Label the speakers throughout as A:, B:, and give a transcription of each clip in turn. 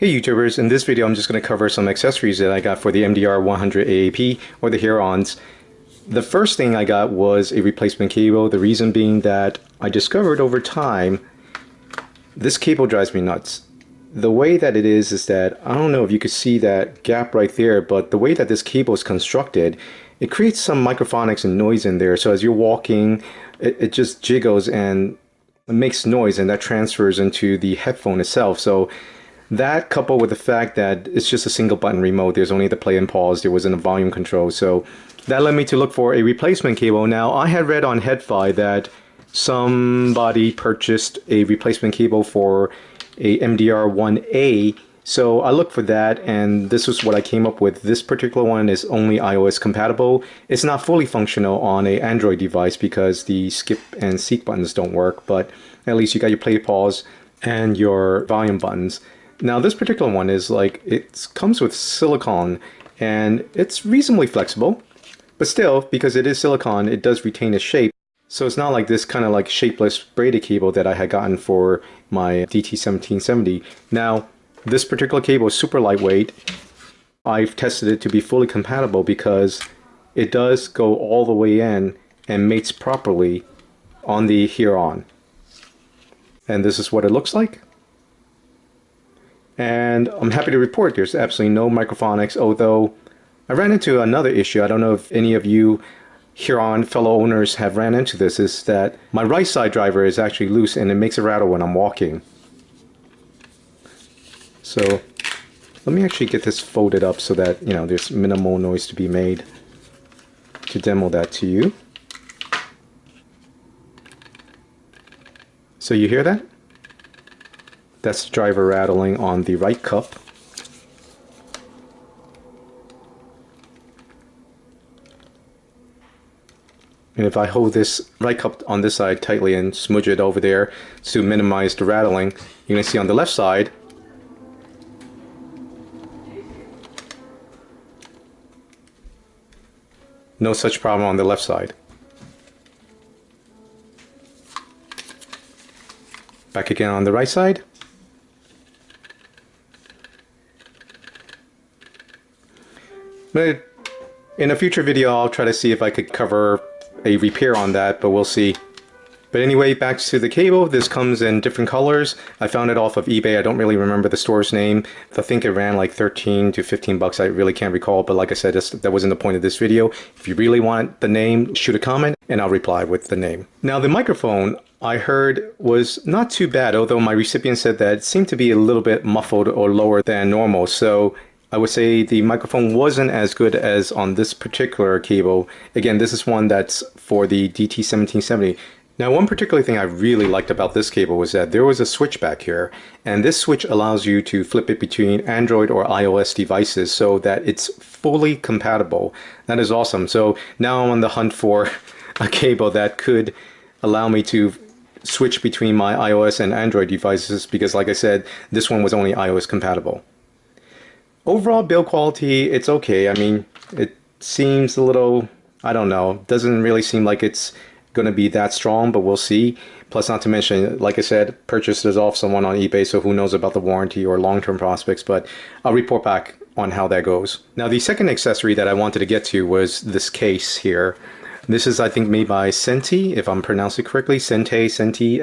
A: Hey YouTubers, in this video I'm just going to cover some accessories that I got for the MDR-100AAP or the hear-ons. The first thing I got was a replacement cable, the reason being that I discovered over time this cable drives me nuts. The way that it is that, I don't know if you could see that gap right there, but the way that this cable is constructed, it creates some microphonics and noise in there. So as you're walking, it just jiggles and it makes noise, and that transfers into the headphone itself. So that coupled with the fact that it's just a single button remote, there's only the play and pause, there wasn't a volume control, so that led me to look for a replacement cable. Now I had read on HeadFi that somebody purchased a replacement cable for a MDR-100A, so I looked for that and this is what I came up with. This particular one is only iOS compatible. It's not fully functional on an Android device because the skip and seek buttons don't work, but at least you got your play, pause, and your volume buttons. Now this particular one is like, it comes with silicone and it's reasonably flexible, but still, because it is silicone, it does retain its shape. So it's not like this kind of like shapeless braided cable that I had gotten for my DT1770. Now this particular cable is super lightweight. I've tested it to be fully compatible because it does go all the way in and mates properly on the hear-on. And this is what it looks like. And I'm happy to report there's absolutely no microphonics, although I ran into another issue. I don't know if any of you hear-on fellow owners have ran into this, is that my right side driver is actually loose and it makes a rattle when I'm walking. So let me actually get this folded up so that, you know, there's minimal noise to be made to demo that to you. So you hear that? That's the driver rattling on the right cup. And if I hold this right cup on this side tightly and smudge it over there to minimize the rattling, you're going to see on the left side, no such problem on the left side. Back again on the right side. But in a future video, I'll try to see if I could cover a repair on that, but we'll see. But anyway, back to the cable. This comes in different colors. I found it off of eBay. I don't really remember the store's name. I think it ran like 13 to 15 bucks. I really can't recall, but like I said, that wasn't the point of this video. If you really want the name, shoot a comment and I'll reply with the name. Now the microphone I heard was not too bad, although my recipient said that it seemed to be a little bit muffled or lower than normal. So I would say the microphone wasn't as good as on this particular cable. Again, this is one that's for the DT1770. Now, one particular thing I really liked about this cable was that there was a switch back here, and this switch allows you to flip it between Android or iOS devices so that it's fully compatible. That is awesome. So now I'm on the hunt for a cable that could allow me to switch between my iOS and Android devices because, like I said, this one was only iOS compatible. Overall build quality, it's okay. I mean, it seems a little, I don't know, doesn't really seem like it's going to be that strong, but we'll see. Plus, not to mention, like I said, purchased this off someone on eBay, so who knows about the warranty or long-term prospects, but I'll report back on how that goes. Now, the second accessory that I wanted to get to was this case here. This is, I think, made by Sentey, if I'm pronouncing it correctly. Sentey, Sentey,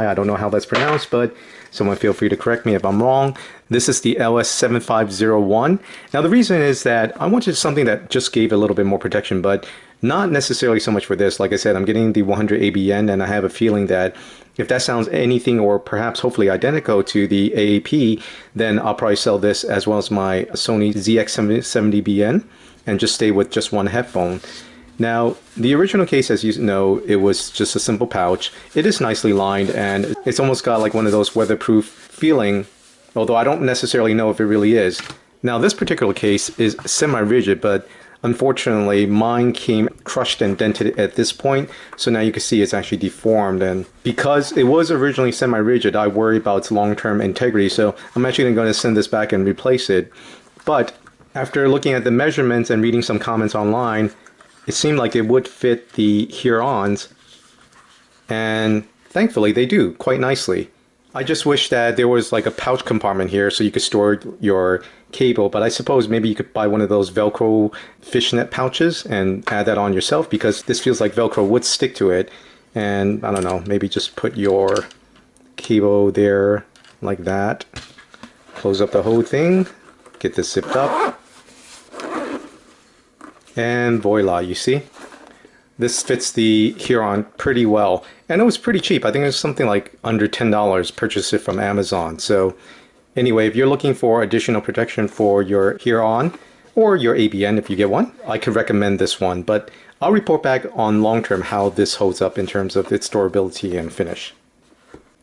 A: I don't know how that's pronounced, but someone feel free to correct me if I'm wrong. This is the LS7501. Now, the reason is that I wanted something that just gave a little bit more protection, but not necessarily so much for this. Like I said, I'm getting the 100ABN, and I have a feeling that if that sounds anything or perhaps hopefully identical to the AAP, then I'll probably sell this as well as my Sony ZX70BN and just stay with just one headphone. Now, the original case, as you know, it was just a simple pouch. It is nicely lined, and it's almost got like one of those weatherproof feeling, although I don't necessarily know if it really is. Now, this particular case is semi-rigid, but unfortunately, mine came crushed and dented at this point, so now you can see it's actually deformed, and because it was originally semi-rigid, I worry about its long-term integrity, so I'm actually going to send this back and replace it. But after looking at the measurements and reading some comments online, it seemed like it would fit the hear-ons, and thankfully they do quite nicely. I just wish that there was like a pouch compartment here so you could store your cable, but I suppose maybe you could buy one of those Velcro fishnet pouches and add that on yourself, because this feels like Velcro would stick to it. And I don't know, maybe just put your cable there like that. Close up the whole thing, get this zipped up, and voila, you see? This fits the Huron pretty well, and it was pretty cheap. I think it was something like under $10, purchased it from Amazon. So anyway, if you're looking for additional protection for your Huron or your ABN if you get one, I could recommend this one, but I'll report back on long term how this holds up in terms of its durability and finish.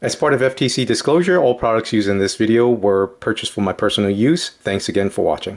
A: As part of FTC disclosure, all products used in this video were purchased for my personal use. Thanks again for watching.